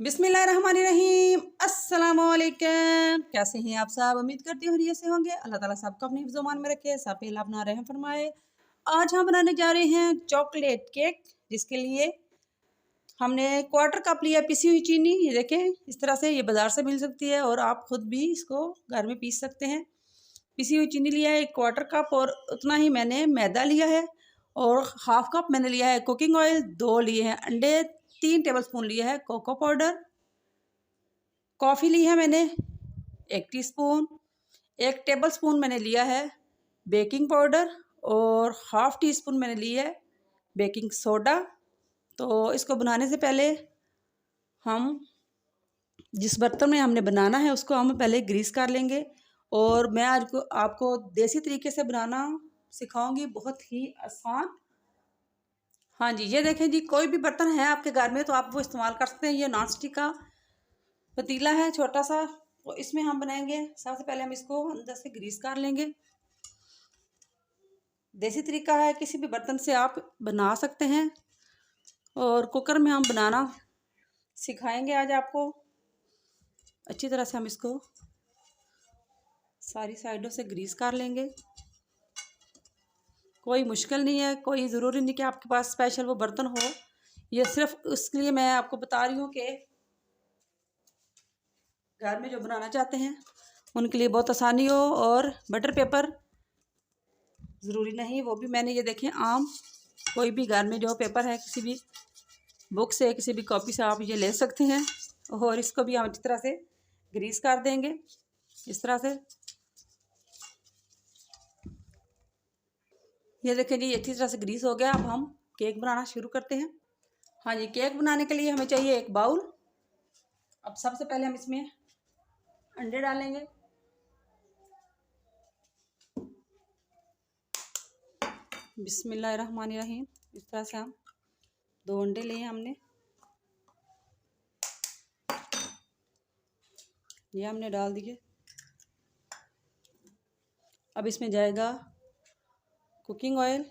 बिस्मिल्लाहिर्रहमानिर्रहीम। अस्सलाम वालेकुम। कैसे हैं आप सब? उम्मीद करती हूँ खैरियत से होंगे। अल्लाह ताला सबको अपने हिफ्ज़-ओ-मान में रखे, सब पे अल्लाह अपना रहम फरमाए। आज हम बनाने जा रहे हैं चॉकलेट केक, जिसके लिए हमने क्वार्टर कप लिया पिसी हुई चीनी। ये देखें, इस तरह से ये बाज़ार से मिल सकती है और आप ख़ुद भी इसको घर में पीस सकते हैं। पिसी हुई चीनी लिया है 1 क्वार्टर कप, और उतना ही मैंने मैदा लिया है, और हाफ़ कप मैंने लिया है कुकिंग ऑयल, 2 लिए हैं अंडे, 3 टेबलस्पून लिया है कोको पाउडर, कॉफ़ी ली है मैंने 1 टीस्पून, 1 टेबलस्पून मैंने लिया है बेकिंग पाउडर, और हाफ़ टी स्पून मैंने ली है बेकिंग सोडा। तो इसको बनाने से पहले हम जिस बर्तन में हमने बनाना है उसको हम पहले ग्रीस कर लेंगे, और मैं आज आपको देसी तरीके से बनाना सिखाऊंगी, बहुत ही आसान। हाँ जी, ये देखें जी, कोई भी बर्तन है आपके घर में तो आप वो इस्तेमाल कर सकते हैं। ये नॉन स्टिक का पतीला है छोटा सा, तो इसमें हम बनाएंगे। सबसे पहले हम इसको अंदर से ग्रीस कर लेंगे। देसी तरीका है, किसी भी बर्तन से आप बना सकते हैं, और कुकर में हम बनाना सिखाएंगे आज आपको। अच्छी तरह से हम इसको सारी साइडों से ग्रीस कर लेंगे। कोई मुश्किल नहीं है, कोई ज़रूरी नहीं कि आपके पास स्पेशल वो बर्तन हो। ये सिर्फ उसके लिए मैं आपको बता रही हूँ कि घर में जो बनाना चाहते हैं उनके लिए बहुत आसानी हो। और बटर पेपर ज़रूरी नहीं, वो भी मैंने ये देखें आम कोई भी घर में जो पेपर है, किसी भी बुक से, किसी भी कॉपी से आप ये ले सकते हैं। और इसको भी हम अच्छी तरह से ग्रीस कर देंगे इस तरह से। ये देखें जी, अच्छी तरह से ग्रीस हो गया। अब हम केक बनाना शुरू करते हैं। हाँ जी, केक बनाने के लिए हमें चाहिए एक बाउल। अब सबसे पहले हम इसमें अंडे डालेंगे। बिस्मिल्लाहिर्रहमानिर्रहीम। इस तरह से हम 2 अंडे लिए हमने, ये हमने डाल दिए। अब इसमें जाएगा कुकिंग ऑयल,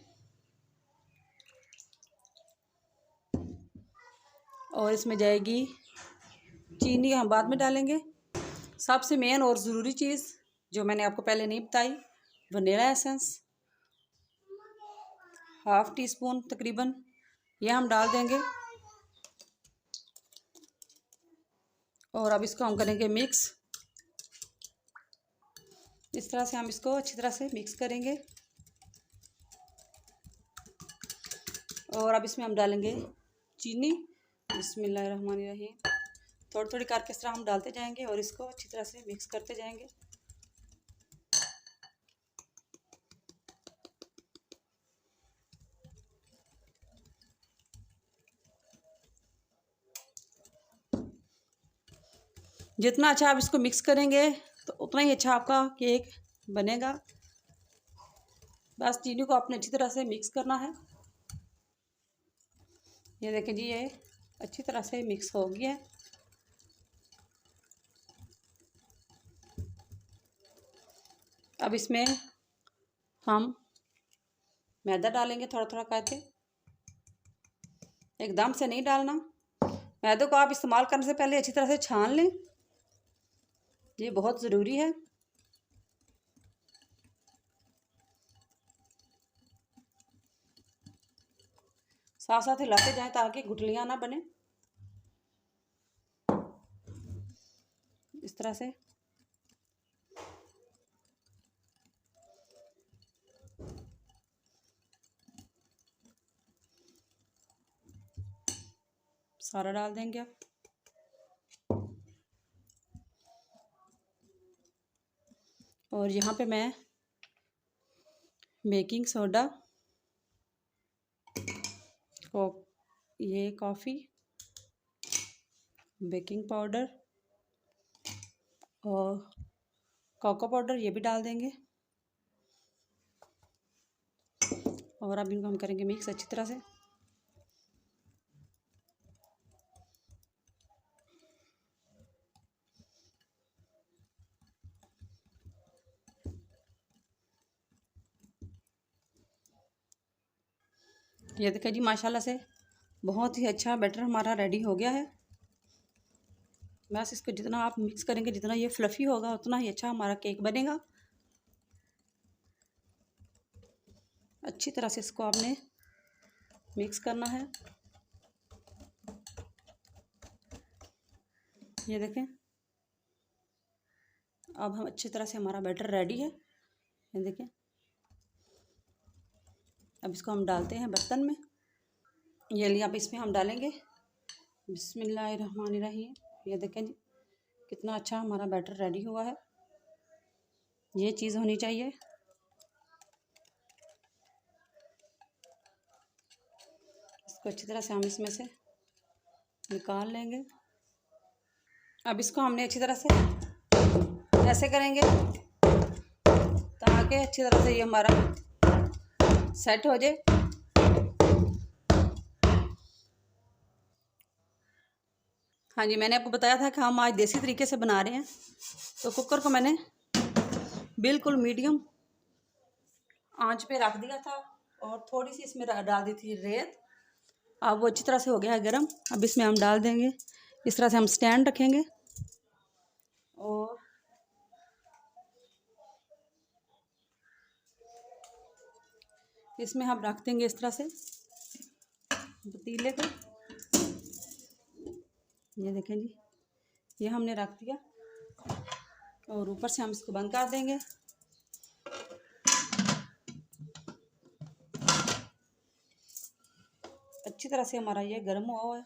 और इसमें जाएगी चीनी, हम बाद में डालेंगे। सबसे मेन और ज़रूरी चीज़ जो मैंने आपको पहले नहीं बताई, vanilla essence half tea spoon तकरीबन, ये हम डाल देंगे। और अब इसको हम करेंगे मिक्स। इस तरह से हम इसको अच्छी तरह से मिक्स करेंगे। और अब इसमें हम डालेंगे चीनी। बिस्मिल्लाहिर्रहमानिर्रहीम। थोड़ी थोड़ी करके इस तरह हम डालते जाएंगे और इसको अच्छी तरह से मिक्स करते जाएंगे। जितना अच्छा आप इसको मिक्स करेंगे तो उतना ही अच्छा आपका केक बनेगा। बस चीनी को आपने अच्छी तरह से मिक्स करना है। ये देखें जी, ये अच्छी तरह से मिक्स हो गया है। अब इसमें हम मैदा डालेंगे थोड़ा थोड़ा करके, एकदम से नहीं डालना। मैदे को आप इस्तेमाल करने से पहले अच्छी तरह से छान लें, ये बहुत ज़रूरी है। साथ साथ हिलाते जाएं ताकि गुठलियाँ ना बने। इस तरह से सारा डाल देंगे आप। और यहाँ पे मैं बेकिंग सोडा, ये कॉफ़ी, बेकिंग पाउडर और कोको पाउडर, ये भी डाल देंगे। और अब इनको हम करेंगे मिक्स अच्छी तरह से। ये देखिए जी, माशाल्लाह से बहुत ही अच्छा बैटर हमारा रेडी हो गया है। बस इसको जितना आप मिक्स करेंगे, जितना ये फ्लफ़ी होगा उतना ही अच्छा हमारा केक बनेगा। अच्छी तरह से इसको आपने मिक्स करना है। ये देखें, अब हम अच्छी तरह से हमारा बैटर रेडी है। ये देखें, अब इसको हम डालते हैं बर्तन में। ये लिए अब इसमें हम डालेंगे बिस्मिल्लाहिर्रहमानिर्रहीम। ये देखें जी, कितना अच्छा हमारा बैटर रेडी हुआ है। ये चीज़ होनी चाहिए। इसको अच्छी तरह से हम इसमें से निकाल लेंगे। अब इसको हमने अच्छी तरह से ऐसे करेंगे ताकि अच्छी तरह से ये हमारा सेट हो जाए। हाँ जी, मैंने आपको बताया था कि हम आज देसी तरीके से बना रहे हैं। तो कुकर को मैंने बिल्कुल मीडियम आंच पे रख दिया था और थोड़ी सी इसमें डाल दी थी रेत। अब वो अच्छी तरह से हो गया है गर्म। अब इसमें हम डाल देंगे, इस तरह से हम स्टैंड रखेंगे और इसमें हम रख देंगे इस तरह से पतीले को। ये देखें जी, ये हमने रख दिया और ऊपर से हम इसको बंद कर देंगे। अच्छी तरह से हमारा ये गर्म हुआ है।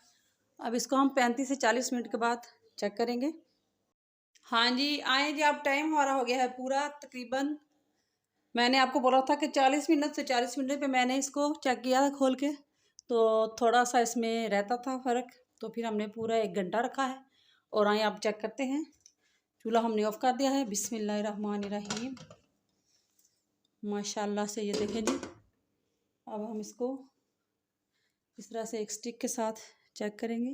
अब इसको हम 35 से 40 मिनट के बाद चेक करेंगे। हाँ जी, आए जी, अब टाइम हमारा हो गया है पूरा तकरीबन। मैंने आपको बोला था कि 40 मिनट से 40 मिनट पे मैंने इसको चेक किया था खोल के, तो थोड़ा सा इसमें रहता था फ़र्क, तो फिर हमने पूरा 1 घंटा रखा है। और आए आप चेक करते हैं। चूल्हा हमने ऑफ़ कर दिया है। बिस्मिल्लाहिर्रहमानिर्रहीम। माशाल्लाह से ये देखें जी। अब हम इसको इस तरह से एक स्टिक के साथ चेक करेंगे।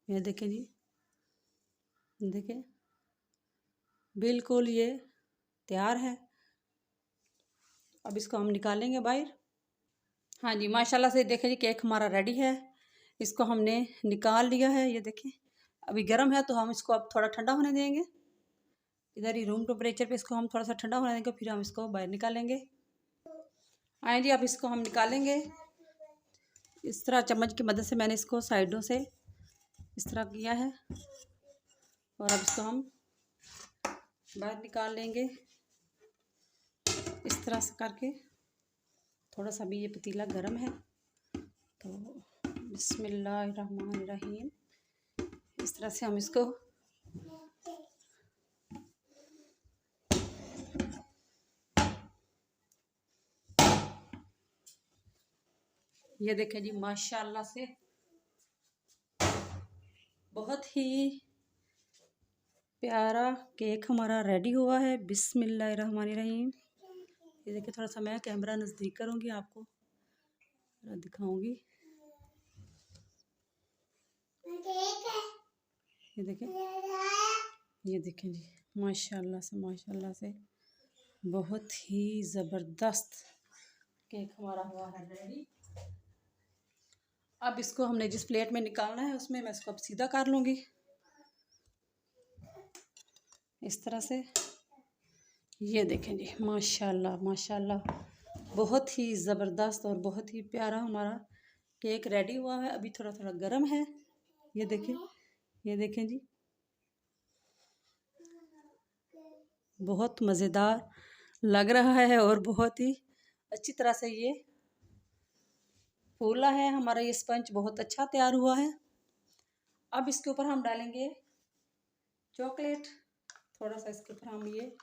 ये देखें जी, देखें बिल्कुल ये तैयार है। अब इसको हम निकालेंगे बाहर। हाँ जी, माशाल्लाह से देखें जी, केक हमारा रेडी है। इसको हमने निकाल लिया है। ये देखें, अभी गर्म है तो हम इसको अब थोड़ा ठंडा होने देंगे। इधर ही रूम टेम्परेचर पे इसको हम थोड़ा सा ठंडा होने देंगे, फिर हम इसको बाहर निकालेंगे। आए जी, अब इसको हम निकालेंगे। इस तरह चम्मच की मदद से मैंने इसको साइडों से इस तरह किया है और अब इसको हम बाहर निकाल लेंगे इस तरह से करके। थोड़ा सा भी ये पतीला गर्म है तो बिस्मिल्लाहिर्रहमानिर्रहीम इस तरह से हम इसको ये देखें जी, माशाल्लाह से बहुत ही प्यारा केक हमारा रेडी हुआ है। बिस्मिल्लाहिर्रहमानिर्रहीम। ये देखिए, थोड़ा सा मैं कैमरा नज़दीक करूँगी, आपको दिखाऊंगी। ये देखें जी, माशाल्लाह से बहुत ही ज़बरदस्त केक हमारा हुआ है रेडी। अब इसको हमने जिस प्लेट में निकालना है उसमें मैं इसको अब सीधा कर लूँगी इस तरह से। ये देखें जी, माशाल्लाह बहुत ही ज़बरदस्त और बहुत ही प्यारा हमारा केक रेडी हुआ है। अभी थोड़ा थोड़ा गर्म है। ये देखें जी, बहुत मज़ेदार लग रहा है और बहुत ही अच्छी तरह से ये फूला है। हमारा ये स्पंज बहुत अच्छा तैयार हुआ है। अब इसके ऊपर हम डालेंगे चॉकलेट। थोड़ा सा इसके ऊपर हम ये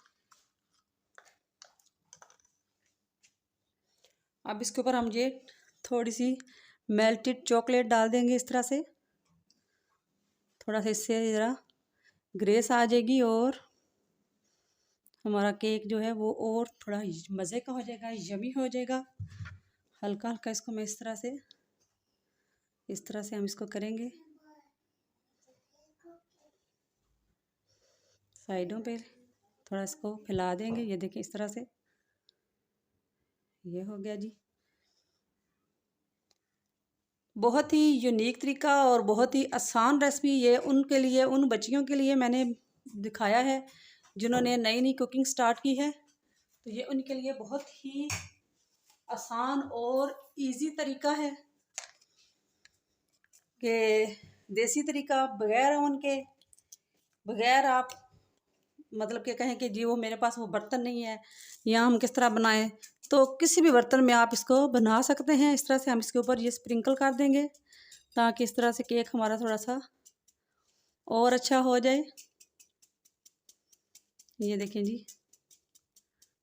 अब इसके ऊपर हम ये थोड़ी सी मेल्टेड चॉकलेट डाल देंगे इस तरह से। थोड़ा सा इससे ज़रा ग्रेस आ जाएगी और हमारा केक जो है वो और थोड़ा मज़े का हो जाएगा, यमी हो जाएगा। हल्का हल्का इसको मैं इस तरह से हम इसको करेंगे साइडों पे, थोड़ा इसको फैला देंगे। ये देखिए, इस तरह से ये हो गया जी। बहुत ही यूनिक तरीका और बहुत ही आसान रेसिपी ये उनके लिए, उन बच्चियों के लिए मैंने दिखाया है जिन्होंने नई नई कुकिंग स्टार्ट की है। तो ये उनके लिए बहुत ही आसान और इजी तरीका है कि देसी तरीका, बगैर उनके, बगैर आप मतलब कि कहें कि जी वो मेरे पास वो बर्तन नहीं है या हम किस तरह बनाएं, तो किसी भी बर्तन में आप इसको बना सकते हैं। इस तरह से हम इसके ऊपर ये स्प्रिंकल कर देंगे ताकि इस तरह से केक हमारा थोड़ा सा और अच्छा हो जाए। ये देखें जी,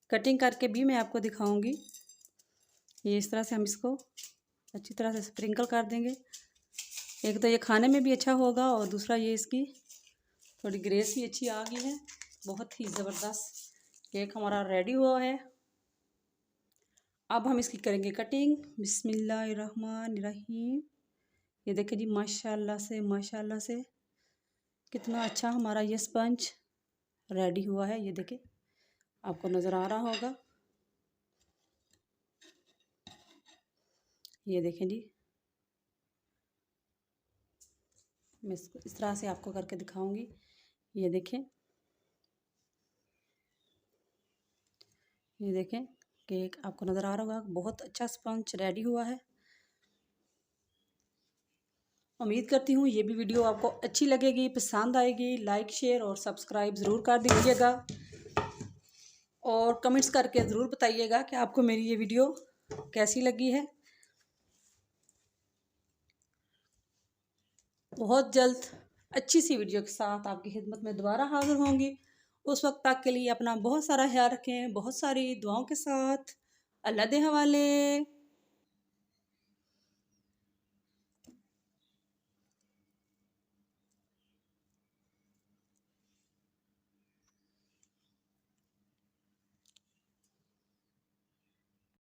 कटिंग करके भी मैं आपको दिखाऊंगी। ये इस तरह से हम इसको अच्छी तरह से स्प्रिंकल कर देंगे। एक तो ये खाने में भी अच्छा होगा और दूसरा ये इसकी थोड़ी ग्रेस भी अच्छी आ गई है। बहुत ही ज़बरदस्त केक हमारा रेडी हुआ है। अब हम इसकी करेंगे कटिंग। बिस्मिल्लाहिर्रहमानिर्रहीम। ये देखिए जी, माशाल्लाह से कितना अच्छा हमारा ये स्पंज रेडी हुआ है। ये देखिए, आपको नज़र आ रहा होगा। ये देखें जी, मैं इसको इस तरह से आपको करके दिखाऊंगी। ये देखें, ये देखें केक आपको नज़र आ रहा होगा। बहुत अच्छा स्पंज रेडी हुआ है। उम्मीद करती हूँ ये भी वीडियो आपको अच्छी लगेगी, पसंद आएगी। लाइक, शेयर और सब्सक्राइब ज़रूर कर दीजिएगा और कमेंट्स करके ज़रूर बताइएगा कि आपको मेरी ये वीडियो कैसी लगी है। बहुत जल्द अच्छी सी वीडियो के साथ आपकी खिदमत में दोबारा हाज़िर होंगी। उस वक्त तक के लिए अपना बहुत सारा ख्याल रखें, बहुत सारी दुआओं के साथ। अल्लाह दे हवाले।